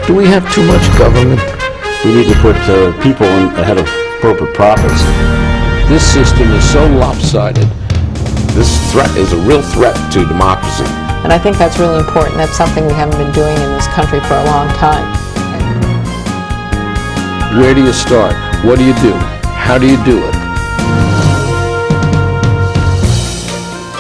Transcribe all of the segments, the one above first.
Do we have too much government? We need to put people ahead of corporate profits. This system is so lopsided. This threat is a real threat to democracy. And I think that's really important. That's something we haven't been doing in this country for a long time. Where do you start? What do you do? How do you do it?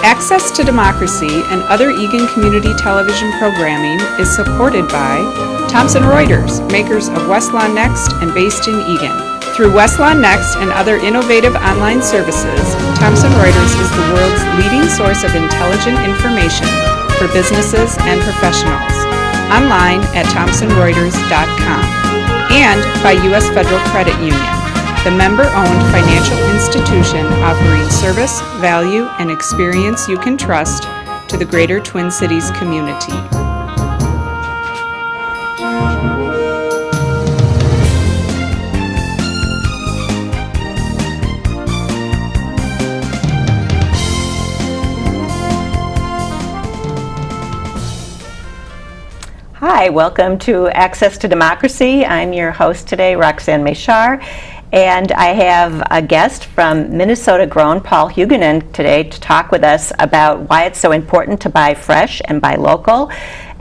Access to Democracy and other Eagan community television programming is supported by Thomson Reuters, makers of Westlawn Next and based in Eagan. Through Westlawn Next and other innovative online services, Thomson Reuters is the world's leading source of intelligent information for businesses and professionals. Online at thomsonreuters.com. And by U.S. Federal Credit Union, the member-owned financial institution offering service, value, and experience you can trust to the greater Twin Cities community. Hi, welcome to Access to Democracy. I'm your host today, Roxanne Meshar, and I have a guest from Minnesota-grown Paul Hugunin today to talk with us about why it's so important to buy fresh and buy local.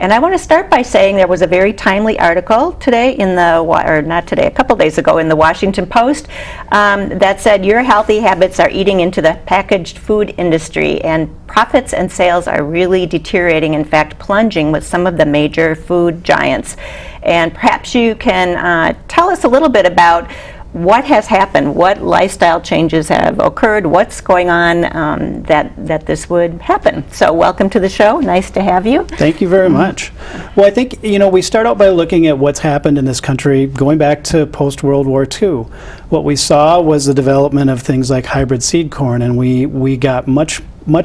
And I want to start by saying there was a very timely article today in the, or not today, a couple days ago in the Washington Post that said your healthy habits are eating into the packaged food industry and profits and sales are really deteriorating, in fact plunging with some of the major food giants. And perhaps you can tell us a little bit about what has happened, what lifestyle changes have occurred, what's going on that this would happen. So welcome to the show. Nice to have you. Thank you very much. Well, I think, we start out by looking at what's happened in this country going back to post-World War II. What we saw was the development of things like hybrid seed corn, and we got much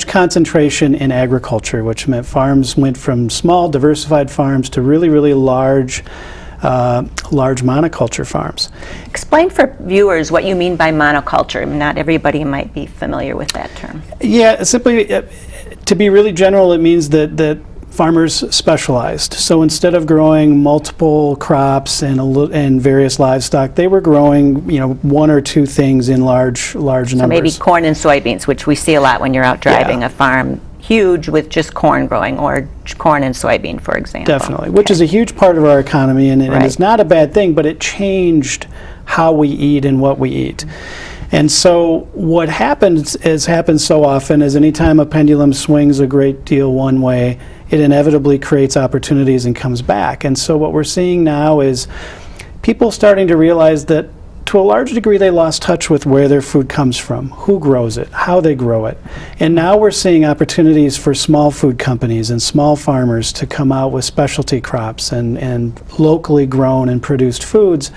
concentration in agriculture, which meant farms went from small, diversified farms to really, really large monoculture farms. Explain for viewers what you mean by monoculture. Not everybody might be familiar with that term. Yeah, simply, to be really general, it means that farmers specialized. So instead of growing multiple crops and various livestock, they were growing, one or two things in large numbers. So maybe corn and soybeans, which we see a lot when you're out driving a farm huge with just corn growing, or corn and soybean, for example. Definitely, which is a huge part of our economy, and it's not a bad thing, but it changed how we eat and what we eat. And so what happens so often is anytime a pendulum swings a great deal one way, it inevitably creates opportunities and comes back. And so what we're seeing now is people starting to realize that to a large degree, they lost touch with where their food comes from, who grows it, how they grow it. And now we're seeing opportunities for small food companies and small farmers to come out with specialty crops and locally grown and produced foods.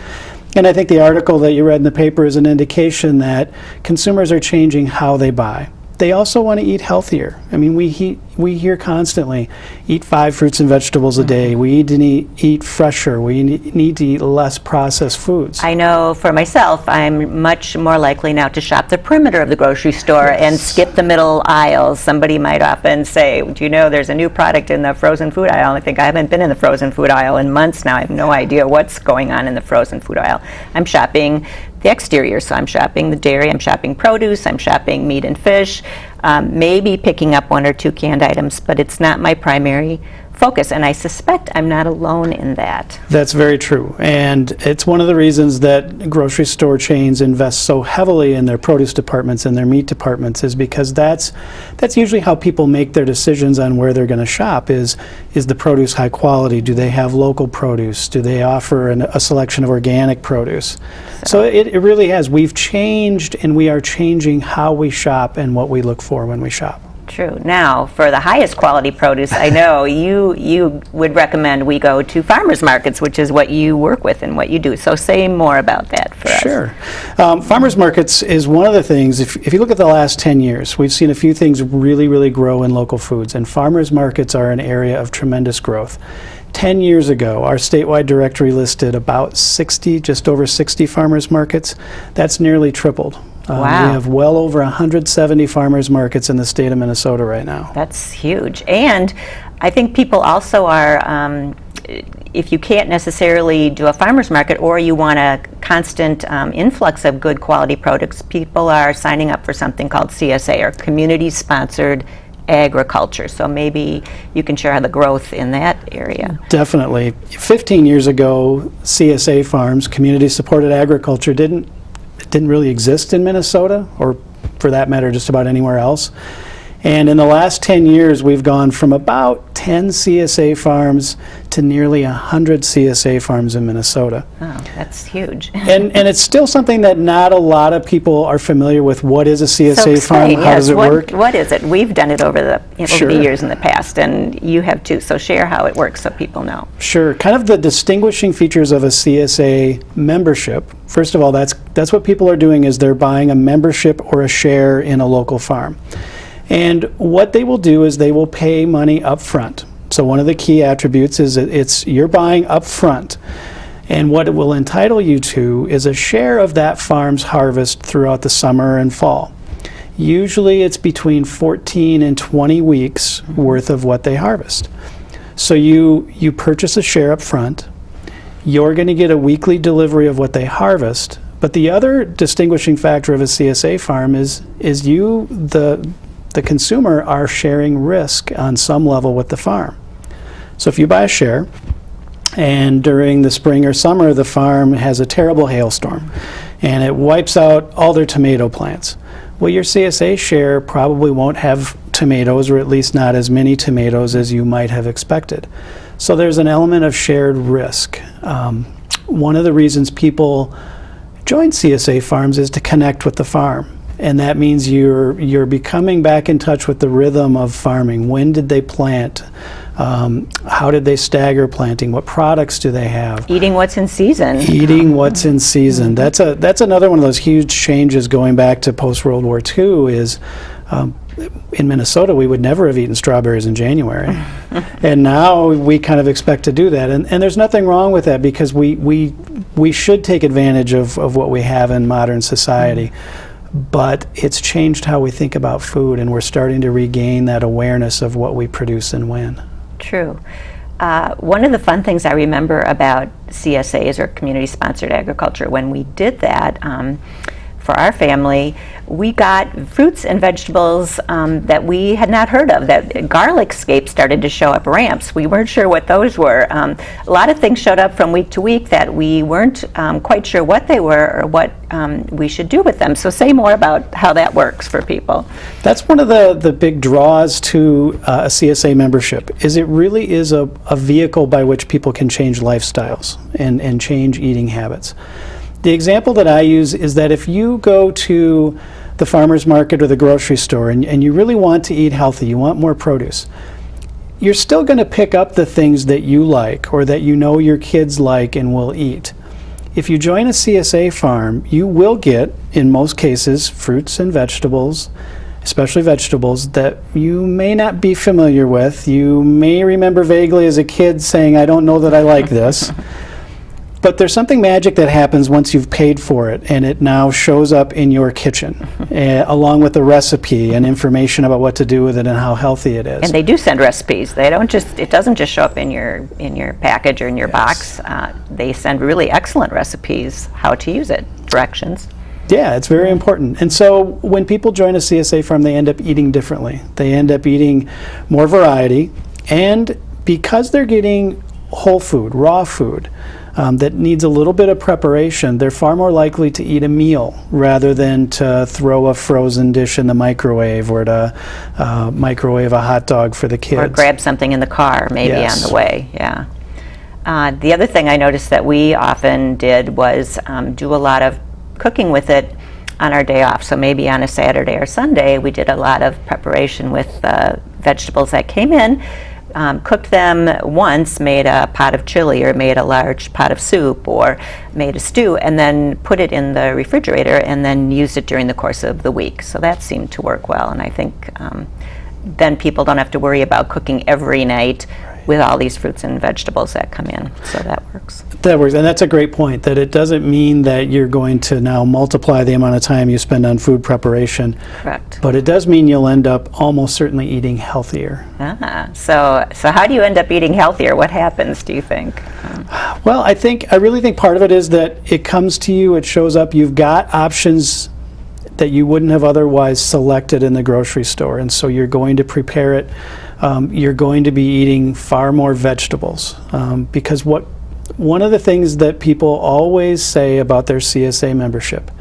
And I think the article that you read in the paper is an indication that consumers are changing how they buy. They also want to eat healthier. I mean, we hear constantly, eat 5 fruits and vegetables a day. We need to eat fresher. We need to eat less processed foods. I know for myself, I'm much more likely now to shop the perimeter of the grocery store and skip the middle aisles. Somebody might often say, do you know there's a new product in the frozen food aisle? I think I haven't been in the frozen food aisle in months now. I have no idea what's going on in the frozen food aisle. I'm shopping the exterior, so I'm shopping the dairy, I'm shopping produce, I'm shopping meat and fish, maybe picking up 1 or 2 canned items, but it's not my primary focus, and I suspect I'm not alone in that. That's very true, and it's one of the reasons that grocery store chains invest so heavily in their produce departments and their meat departments, is because that's usually how people make their decisions on where they're going to shop. Is the produce high quality? Do they have local produce? Do they offer a selection of organic produce? So it really has. We've changed, and we are changing how we shop and what we look for when we shop. True. Now, for the highest quality produce, I know you would recommend we go to farmers markets, which is what you work with and what you do. So say more about that for us. Sure. Farmers markets is one of the things, if you look at the last 10 years, we've seen a few things really, really grow in local foods, and farmers markets are an area of tremendous growth. 10 years ago, our statewide directory listed about 60, just over 60 farmers markets. That's nearly tripled. Wow. We have well over 170 farmers markets in the state of Minnesota right now. That's huge. And I think people also are if you can't necessarily do a farmer's market, or you want a constant influx of good quality products, people are signing up for something called CSA, or Community Sponsored Agriculture. So maybe you can share the growth in that area. Definitely. 15 years ago, CSA farms, community supported agriculture, didn't really exist in Minnesota, or for that matter, just about anywhere else. And in the last 10 years, we've gone from about 10 CSA farms to nearly 100 CSA farms in Minnesota. Oh, that's huge. And it's still something that not a lot of people are familiar with. What is a CSA So explain, farm? How does it work? What is it? We've done it over Sure. the years in the past, and you have too. So share how it works so people know. Sure. Kind of the distinguishing features of a CSA membership. First of all, that's what people are doing, is they're buying a membership or a share in a local farm. And what they will do is they will pay money up front. So one of the key attributes is that you're buying up front. And what it will entitle you to is a share of that farm's harvest throughout the summer and fall. Usually it's between 14 and 20 weeks worth of what they harvest. So you purchase a share up front. You're going to get a weekly delivery of what they harvest. But the other distinguishing factor of a CSA farm is you, the consumer, are sharing risk on some level with the farm. So if you buy a share, and during the spring or summer the farm has a terrible hailstorm and it wipes out all their tomato plants, well, your CSA share probably won't have tomatoes, or at least not as many tomatoes as you might have expected. So there's an element of shared risk. One of the reasons people join CSA farms is to connect with the farm. And that means you're becoming back in touch with the rhythm of farming. When did they plant? How did they stagger planting? What products do they have? Eating what's in season. Eating what's in season. That's another one of those huge changes going back to post-World War II is in Minnesota we would never have eaten strawberries in January. And now we kind of expect to do that. And there's nothing wrong with that, because we should take advantage of what we have in modern society. But it's changed how we think about food, and we're starting to regain that awareness of what we produce and when. True. One of the fun things I remember about CSAs, or community-sponsored agriculture, when we did that for our family, we got fruits and vegetables that we had not heard of. That garlic scapes started to show up, ramps. We weren't sure what those were. A lot of things showed up from week to week that we weren't quite sure what they were or what we should do with them. So say more about how that works for people. That's one of the big draws to a CSA membership, is it really is a vehicle by which people can change lifestyles and change eating habits. The example that I use is that if you go to the farmer's market or the grocery store and you really want to eat healthy, you want more produce, you're still going to pick up the things that you like or that you know your kids like and will eat. If you join a CSA farm, you will get, in most cases, fruits and vegetables, especially vegetables, that you may not be familiar with. You may remember vaguely as a kid saying, I don't know that I like this. But there's something magic that happens once you've paid for it, and it now shows up in your kitchen, along with the recipe and information about what to do with it and how healthy it is. And they do send recipes. They don't just, it doesn't just show up in your package or in your box. They send really excellent recipes, how to use it, directions. Yeah, it's very important. And so when people join a CSA farm, they end up eating differently. They end up eating more variety, and because they're getting whole food, raw food, that needs a little bit of preparation, they're far more likely to eat a meal rather than to throw a frozen dish in the microwave or to microwave a hot dog for the kids. Or grab something in the car, maybe Yes. on the way, yeah. The other thing I noticed that we often did was do a lot of cooking with it on our day off. So maybe on a Saturday or Sunday, we did a lot of preparation with vegetables that came in. Cooked them once, made a pot of chili or made a large pot of soup or made a stew, and then put it in the refrigerator and then used it during the course of the week. So that seemed to work well, and I think then people don't have to worry about cooking every night with all these fruits and vegetables that come in. So that works. That works, and that's a great point, that it doesn't mean that you're going to now multiply the amount of time you spend on food preparation. Correct. But it does mean you'll end up almost certainly eating healthier. So how do you end up eating healthier? What happens, do you think? Well, I really think part of it is that it comes to you, it shows up, you've got options that you wouldn't have otherwise selected in the grocery store, and so you're going to prepare it. You're going to be eating far more vegetables, because one of the things that people always say about their CSA membership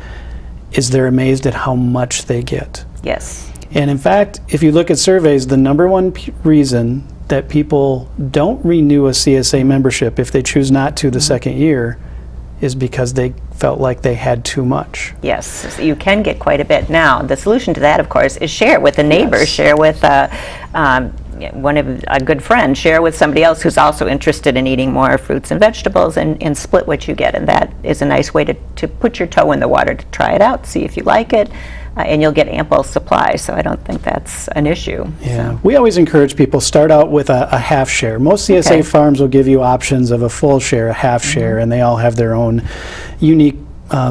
is they're amazed at how much they get. Yes. And in fact, if you look at surveys, the number one reason that people don't renew a CSA membership if they choose not to the second year is because they felt like they had too much. Yes, so you can get quite a bit. Now, the solution to that, of course, is share with a neighbor, Yes. share with a good friend, share with somebody else who's also interested in eating more fruits and vegetables, and split what you get. And that is a nice way to put your toe in the water, to try it out, see if you like it, and you'll get ample supply. So I don't think that's an issue. Yeah, So. we always encourage people, start out with a half share. Most CSA Okay. farms will give you options of a full share, a half share, and they all have their own unique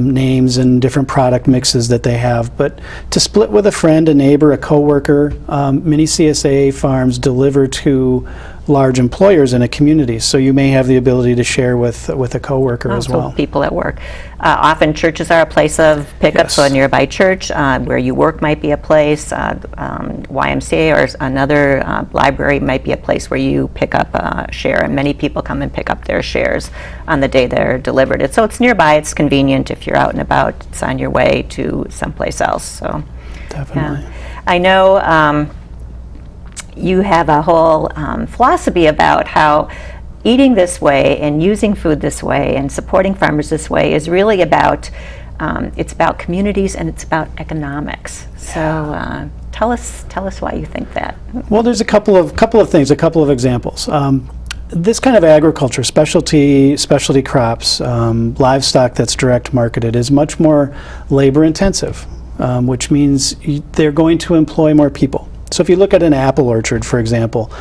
names and different product mixes that they have. But to split with a friend, a neighbor, a coworker, many CSA farms deliver to large employers in a community, so you may have the ability to share with a coworker as Also well. people at work. Often churches are a place of pickup, so a Yes. nearby church, where you work might be a place, YMCA or another library might be a place where you pick up a share, and many people come and pick up their shares on the day they're delivered. So it's nearby, it's convenient if you're out and about, it's on your way to someplace else. So, Definitely. I know you have a whole philosophy about how eating this way and using food this way and supporting farmers this way is really about, it's about communities and it's about economics. So tell us why you think that. Well, there's a couple of things, a couple of examples. This kind of agriculture, specialty crops, livestock that's direct marketed, is much more labor intensive, which means they're going to employ more people. So if you look at an apple orchard, for example,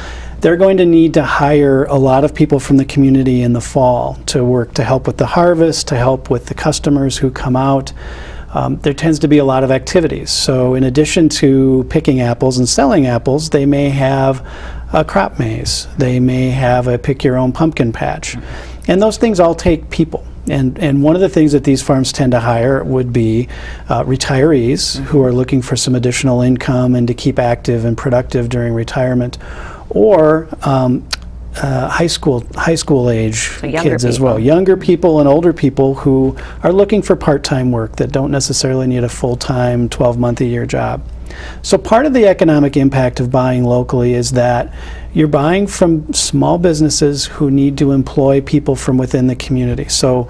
they're going to need to hire a lot of people from the community in the fall to work to help with the harvest, to help with the customers who come out. There tends to be a lot of activities. So in addition to picking apples and selling apples, they may have a crop maze. They may have a pick your own pumpkin patch. And those things all take people. And one of the things that these farms tend to hire would be retirees who are looking for some additional income and to keep active and productive during retirement, or high school age So younger kids as well. people. Younger people and older people who are looking for part-time work that don't necessarily need a full-time 12-month-a-year job. So part of the economic impact of buying locally is that you're buying from small businesses who need to employ people from within the community. So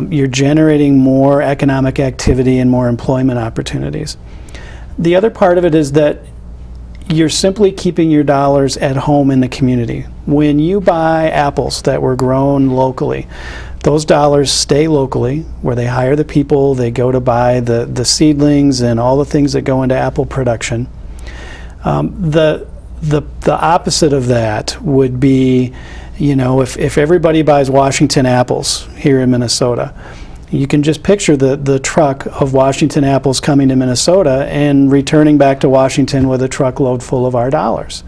you're generating more economic activity and more employment opportunities. The other part of it is that you're simply keeping your dollars at home in the community. When you buy apples that were grown locally, those dollars stay locally, where they hire the people, they go to buy the seedlings and all the things that go into apple production. The opposite of that would be, if everybody buys Washington apples here in Minnesota, you can just picture the truck of Washington apples coming to Minnesota and returning back to Washington with a truckload full of our dollars.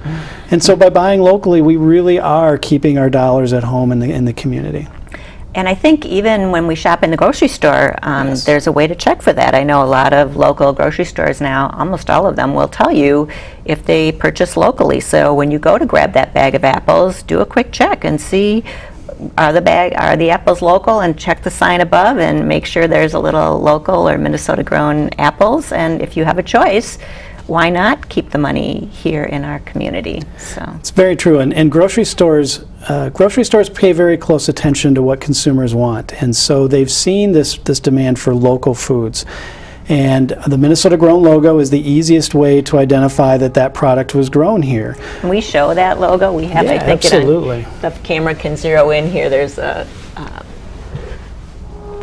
And so by buying locally, we really are keeping our dollars at home in the community. And I think even when we shop in the grocery store, Yes. there's a way to check for that. I know a lot of local grocery stores now, almost all of them, will tell you if they purchase locally. So when you go to grab that bag of apples, do a quick check and see, are the apples local, and check the sign above and make sure there's a little local or Minnesota grown apples. And if you have a choice, why not keep the money here in our community? So It's very true, and grocery stores pay very close attention to what consumers want, and so they've seen this demand for local foods. And the Minnesota Grown logo is the easiest way to identify that product was grown here. can we show that logo? We have, Yeah, I think, absolutely. the camera can zero in here. There's a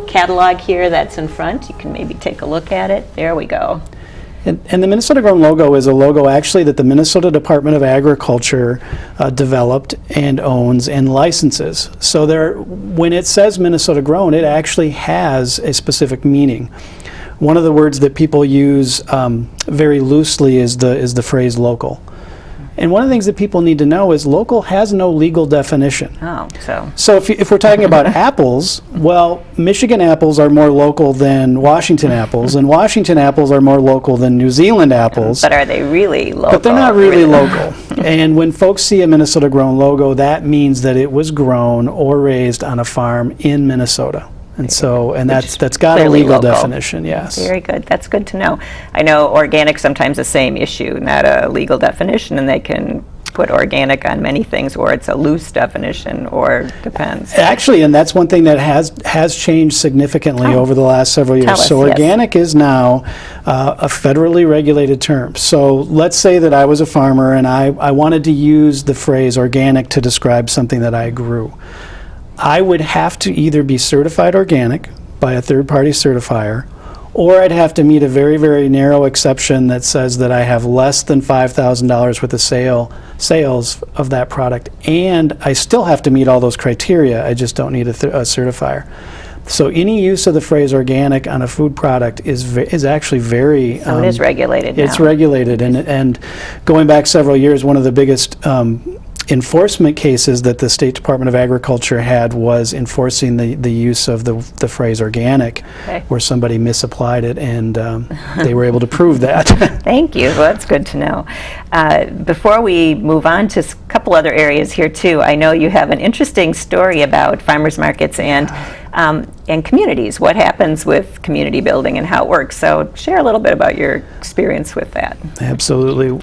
catalog here that's in front. You can maybe take a look at it. There we go. And the Minnesota Grown logo is a logo actually that the Minnesota Department of Agriculture developed and owns and licenses. So when it says Minnesota Grown, it actually has a specific meaning. One of the words that people use very loosely is the phrase local. And one of the things that people need to know is local has no legal definition. Oh, So if we're talking about apples, well, Michigan apples are more local than Washington apples, and Washington apples are more local than New Zealand apples. but are they really local? But they're not really local. And when folks see a Minnesota Grown logo, that means that it was grown or raised on a farm in Minnesota. And so, and that's got a clearly legal local. definition, yes. Very good. That's good to know. I know organic sometimes the same issue, not a legal definition, and they can put organic on many things, or it's a loose definition, or depends. Actually, and that's one thing that has changed significantly over the last several years. Tell us, so yes. organic is now a federally regulated term. So let's say that I was a farmer and I wanted to use the phrase organic to describe something that I grew. I would have to either be certified organic by a third-party certifier, or I'd have to meet a very, very narrow exception that says that I have less than $5,000 worth of sales of that product, and I still have to meet all those criteria. I just don't need a certifier. So any use of the phrase organic on a food product is actually very... So it is regulated now. It's regulated, and going back several years, one of the biggest enforcement cases that the State Department of Agriculture had was enforcing the use of the phrase organic, where somebody misapplied it, and they were able to prove that. Thank you. Well, that's good to know. Before we move on to a couple other areas here too, I know you have an interesting story about farmers markets and communities. What happens with community building and how it works? So share a little bit about your experience with that. Absolutely.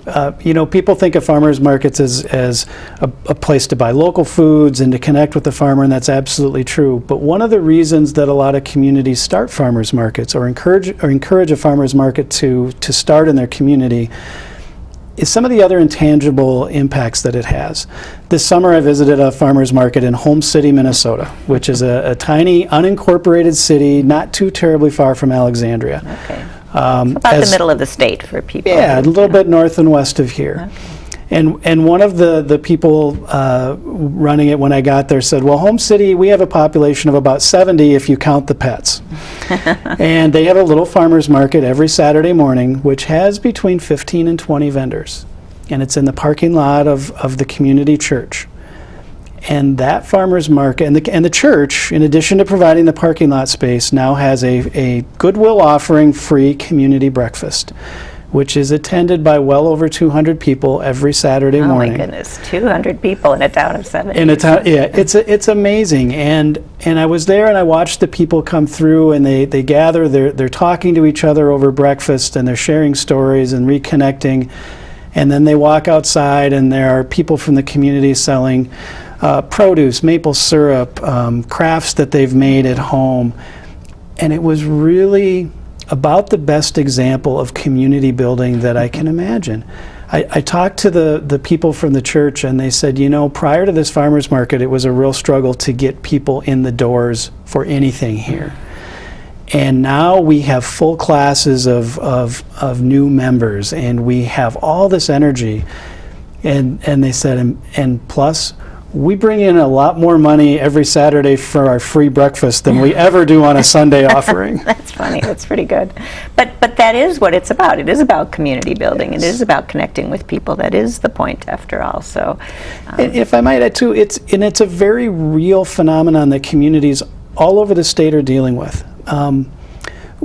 People think of farmers markets as a place to buy local foods and to connect with the farmer, and that's absolutely true. But one of the reasons that a lot of communities start farmers markets or encourage a farmers market to start in their community is some of the other intangible impacts that it has. This summer I visited a farmer's market in Holmes City, Minnesota, which is a tiny unincorporated city not too terribly far from Alexandria. Okay. About the middle of the state for people. Yeah, a little bit north and west of here. Okay. And one of the people running it when I got there said, well, Holmes City, we have a population of about 70 if you count the pets. And they have a little farmer's market every Saturday morning, which has between 15 and 20 vendors. And it's in the parking lot of the community church. And that farmer's market, and the church, in addition to providing the parking lot space, now has a Goodwill offering free community breakfast, which is attended by well over 200 people every Saturday morning. Oh my goodness, 200 people in a town of 70. In a town, yeah, it's amazing. And I was there and I watched the people come through, and they gather, they're talking to each other over breakfast, and they're sharing stories and reconnecting. And then they walk outside, and there are people from the community selling produce, maple syrup, crafts that they've made at home. And it was really about the best example of community building that I can imagine. I talked to the people from the church, and they said, prior to this farmer's market, it was a real struggle to get people in the doors for anything here. And now we have full classes of new members, and we have all this energy. And they said, and plus, we bring in a lot more money every Saturday for our free breakfast than we ever do on a Sunday offering. That's funny. That's pretty good. But that is what it's about. It is about community building. Yes. It is about connecting with people. That is the point, after all. So, And if I might add too, it's a very real phenomenon that communities all over the state are dealing with.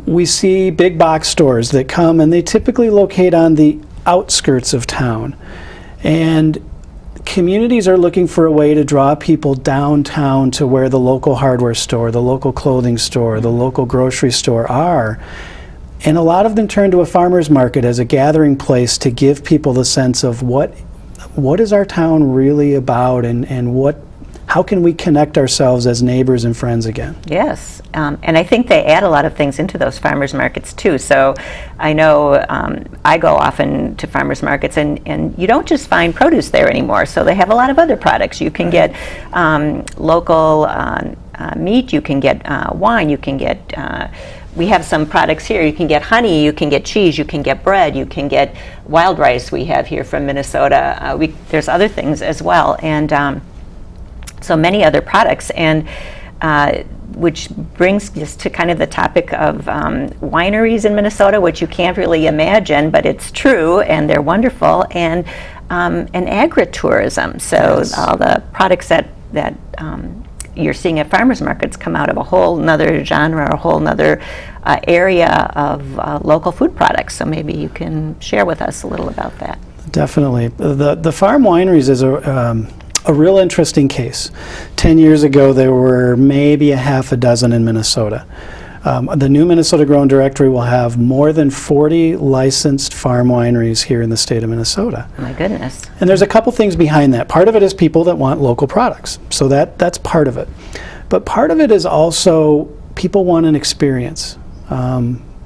We see big box stores that come, and they typically locate on the outskirts of town. And communities are looking for a way to draw people downtown to where the local hardware store, the local clothing store, the local grocery store are. And a lot of them turn to a farmer's market as a gathering place to give people the sense of what is our town really about, and how can we connect ourselves as neighbors and friends again? yes. And I think they add a lot of things into those farmers markets too. So I know I go often to farmers markets, and you don't just find produce there anymore. So they have a lot of other products. You can get local meat, you can get wine, you can get we have some products here. You can get honey, you can get cheese, you can get bread, you can get wild rice we have here from Minnesota. There's other things as well, and so many other products, and which brings us to kind of the topic of wineries in Minnesota, which you can't really imagine, but it's true, and they're wonderful, and agritourism. So Yes. all the products that you're seeing at farmers markets come out of a whole nother genre, a whole nother area of local food products. So maybe you can share with us a little about that. Definitely. The farm wineries is a real interesting case. 10 years ago, there were maybe a half a dozen in Minnesota. The new Minnesota Grown Directory will have more than 40 licensed farm wineries here in the state of Minnesota. My goodness. And there's a couple things behind that. Part of it is people that want local products. So that's part of it. But part of it is also people want an experience.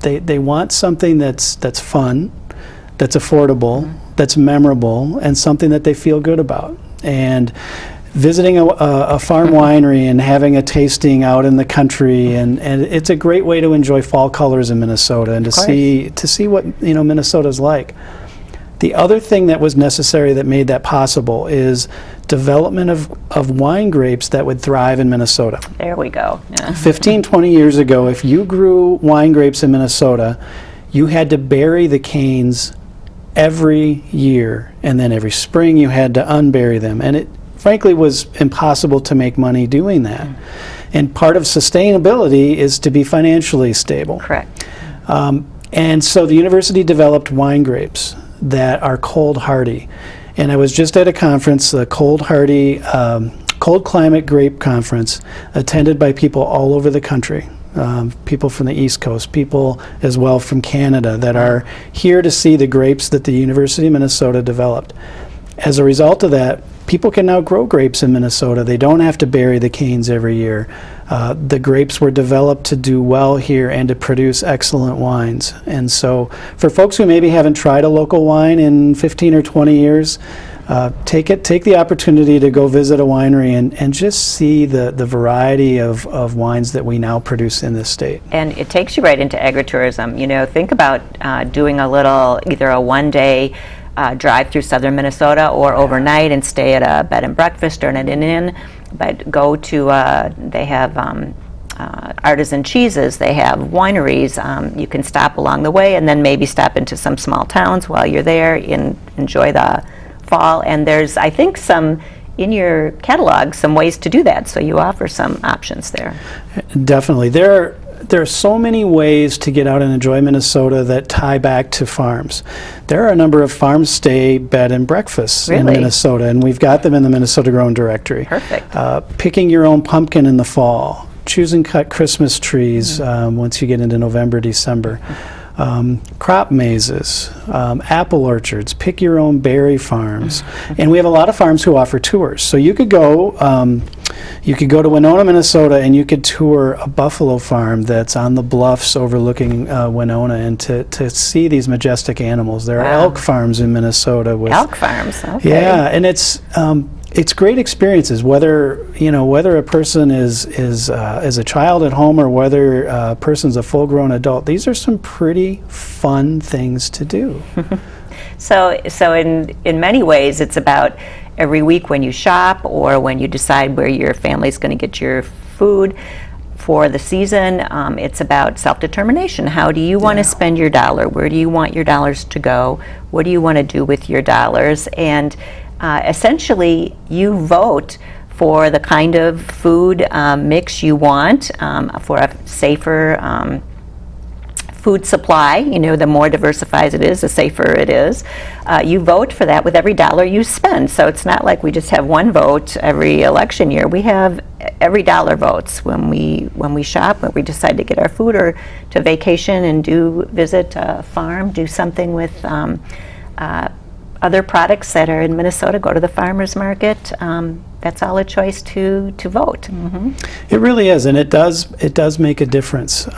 They want something that's fun, that's affordable, that's memorable, and something that they feel good about. And visiting a farm winery and having a tasting out in the country, and it's a great way to enjoy fall colors in Minnesota and to see what Minnesota's like. The other thing that was necessary that made that possible is development of wine grapes that would thrive in Minnesota. There we go. Yeah. 15, 20 years ago, if you grew wine grapes in Minnesota, you had to bury the canes every year, and then every spring you had to unbury them, and it frankly was impossible to make money doing that. And part of sustainability is to be financially stable. Correct. And so the university developed wine grapes that are cold hardy. And I was just at a conference, the Cold Hardy Cold Climate Grape Conference, attended by people all over the country. People from the East Coast, people as well from Canada that are here to see the grapes that the University of Minnesota developed. As a result of that, people can now grow grapes in Minnesota. They don't have to bury the canes every year. The grapes were developed to do well here and to produce excellent wines. And so for folks who maybe haven't tried a local wine in 15 or 20 years, take the opportunity to go visit a winery and just see the variety of wines that we now produce in this state. And it takes you right into agritourism. You know, think about doing a little, either a one-day drive through southern Minnesota or overnight and stay at a bed and breakfast or at an inn, but go to, they have artisan cheeses, they have wineries. You can stop along the way and then maybe stop into some small towns while you're there and enjoy the fall. And there's, I think, some in your catalog, some ways to do that, so you offer some options there. Definitely. There are so many ways to get out and enjoy Minnesota that tie back to farms. There are a number of farm stay bed and breakfasts in Minnesota, and we've got them in the Minnesota Grown Directory. Perfect. Picking your own pumpkin in the fall, choose and cut Christmas trees once you get into November, December. Crop mazes, apple orchards, pick your own berry farms. And we have a lot of farms who offer tours. So you could go to Winona, Minnesota, and you could tour a buffalo farm that's on the bluffs overlooking Winona, and to see these majestic animals. There are elk farms in Minnesota. With elk farms, okay. Yeah, and it's great experiences, whether a person is a child at home or whether a person's a full-grown adult. These are some pretty fun things to do. So in many ways, it's about every week when you shop or when you decide where your family's going to get your food for the season. It's about self-determination. How do you want to spend your dollar? Where do you want your dollars to go? What do you want to do with your dollars? And essentially, you vote for the kind of food mix you want, for a safer food supply. You know, the more diversified it is, the safer it is. You vote for that with every dollar you spend. So it's not like we just have one vote every election year. We have every dollar votes when we shop, when we decide to get our food or to vacation and visit a farm, do something with other products that are in Minnesota, go to the farmer's market. That's all a choice to vote. It really is, and it does make a difference.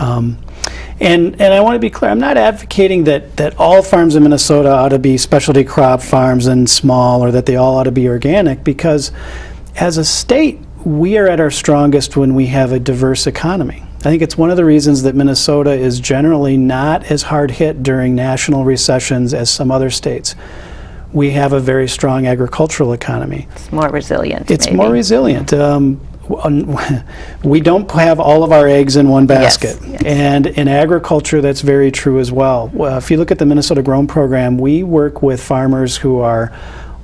And I want to be clear, I'm not advocating that all farms in Minnesota ought to be specialty crop farms and small, or that they all ought to be organic, because as a state, we are at our strongest when we have a diverse economy. I think it's one of the reasons that Minnesota is generally not as hard hit during national recessions as some other states. We have a very strong agricultural economy. It's more resilient. It's maybe. more resilient. We don't have all of our eggs in one basket. Yes. And in agriculture, that's very true as well. If you look at the Minnesota Grown program, we work with farmers who are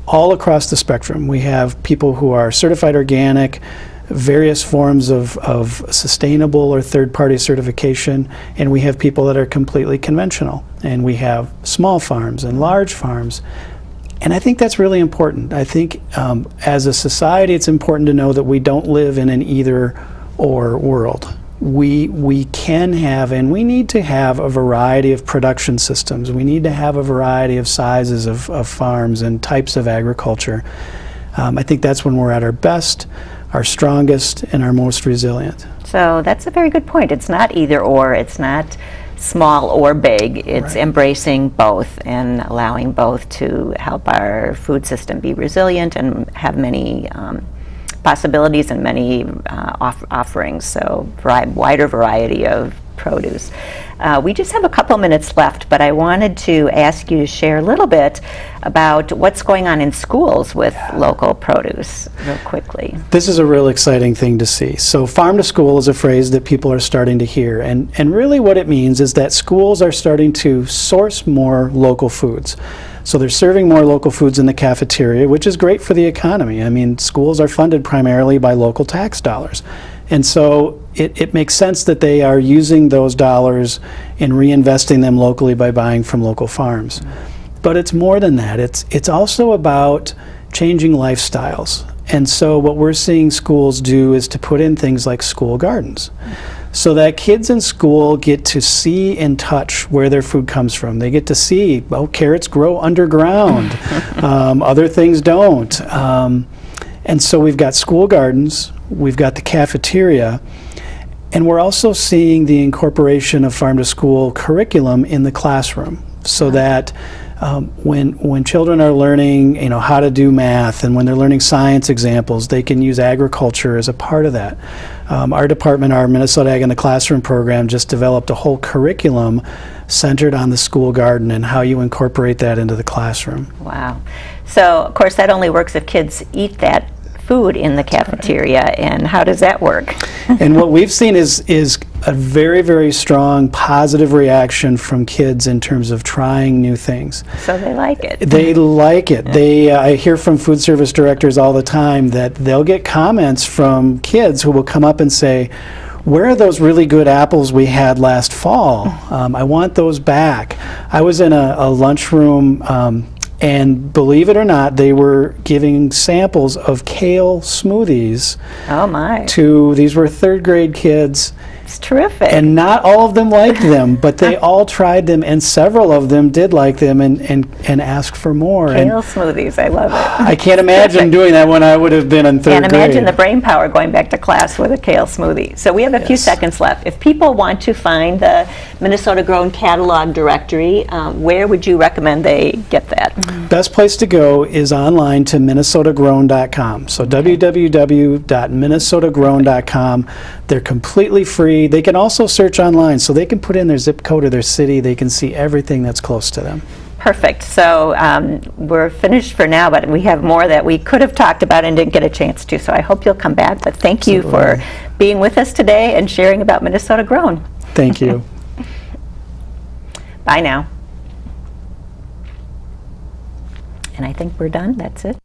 all across the spectrum. We have people who are certified organic, various forms of sustainable or third-party certification, and we have people that are completely conventional. And we have small farms and large farms. And I think that's really important. I think as a society, it's important to know that we don't live in an either-or world. We can have, and we need to have, a variety of production systems. We need to have a variety of sizes of farms and types of agriculture. I think that's when we're at our best, our strongest, and our most resilient. So that's a very good point. It's not either or. It's not small or big. It's embracing both and allowing both to help our food system be resilient and have many possibilities and many offerings, so wider variety of produce. We just have a couple minutes left, but I wanted to ask you to share a little bit about what's going on in schools with local produce real quickly. This is a real exciting thing to see. So farm to school is a phrase that people are starting to hear, and really what it means is that schools are starting to source more local foods. So they're serving more local foods in the cafeteria, which is great for the economy. I mean, schools are funded primarily by local tax dollars. And so it makes sense that they are using those dollars and reinvesting them locally by buying from local farms. But it's more than that. It's also about changing lifestyles. And so what we're seeing schools do is to put in things like school gardens, so that kids in school get to see and touch where their food comes from. They get to see, oh, carrots grow underground. Other things don't. And so we've got school gardens, we've got the cafeteria, and we're also seeing the incorporation of farm to school curriculum in the classroom, so that when children are learning, how to do math, and when they're learning science examples, they can use agriculture as a part of that. Our department, our Minnesota Ag in the Classroom program, just developed a whole curriculum centered on the school garden and how you incorporate that into the classroom. Wow. So, of course, that only works if kids eat that food in the cafeteria, and how does that work? And what we've seen is a very, very strong positive reaction from kids in terms of trying new things. So they like it. They like it. I hear from food service directors all the time that they'll get comments from kids who will come up and say, "Where are those really good apples we had last fall? I want those back." I was in a lunchroom, and believe it or not, they were giving samples of kale smoothies. Oh my. These were third grade kids. It's terrific. And not all of them liked them, but they all tried them, and several of them did like them and asked for more. Kale smoothies, I love it. I can't imagine doing that when I would have been in third grade. And imagine the brain power going back to class with a kale smoothie. So we have a few seconds left. If people want to find the Minnesota Grown Catalog Directory, where would you recommend they get that? Best place to go is online to minnesotagrown.com. So www.minnesotagrown.com. They're completely free. They can also search online, so they can put in their zip code or their city. They can see everything that's close to them. Perfect. So we're finished for now, but we have more that we could have talked about and didn't get a chance to. So I hope you'll come back. But thank you for being with us today and sharing about Minnesota Grown. Thank you. Bye now. And I think we're done. That's it.